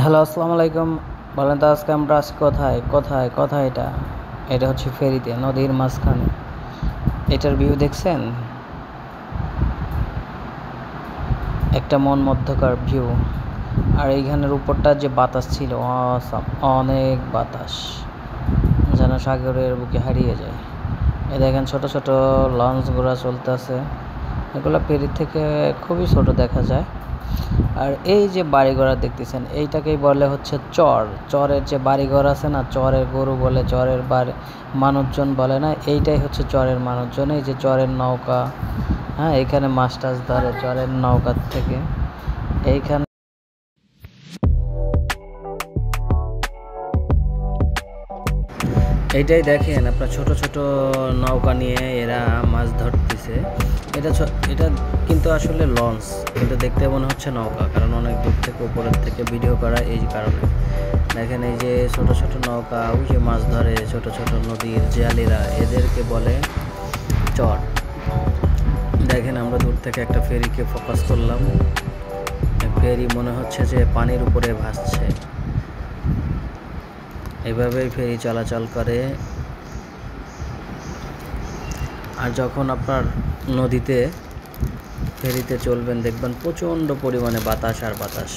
Hello, আসসালামু আলাইকুম। বলেন তো আজকে আমরা কোথায় কোথায় কোথায়? এটা এটা হচ্ছে ফেরিতে, নদীর মাঝখানে। এটার ভিউ দেখছেন? একটা মন মধ্যকার ভিউ। আর এইখানের উপরটা যে বাতাস ছিল, অসাম, অনেক বাতাস, যেন সাগরের বুকে হারিয়ে যায়। এ দেখেন ছোট ছোট লঞ্চগুলো চলতেছে। এগুলো ফেরি থেকে খুবই ছোট দেখা যায়। আর এই যে বাড়িঘর দেখতেছেন, এইটাকেই বলে হচ্ছে চর। চরের যে বাড়িঘর আছে না, চরের গরু বলে, চরের বাড়ি মানুষজন বলে না, এইটাই হচ্ছে চরের মানুষজন। এই যে চরের নৌকা, হ্যাঁ, এখানে মাছ টাছ ধরে চরের নৌকার থেকে। এইখানে এইটাই দেখেন আপনার ছোট ছোট নৌকা নিয়ে এরা মাছ ধরতেছে। এটা কিন্তু আসলে লঞ্চ, কিন্তু দেখতে মনে হচ্ছে নৌকা, কারণ অনেক দূর থেকে উপরের থেকে ভিডিও করা, এই কারণে। দেখেন এই যে ছোট ছোট নৌকা, ওই যে মাছ ধরে ছোট ছোট নদীর জিয়ালিরা, এদেরকে বলে চর। দেখেন আমরা দূর থেকে একটা ফেরিকে ফোকাস করলাম। ফেরি মনে হচ্ছে যে পানির উপরে ভাসছে। এভাবেই ফেরি চলাচল করে। আর যখন আপনার নদীতে ফেরিতে চলবেন, দেখবেন প্রচণ্ড পরিমাণে বাতাস আর বাতাস।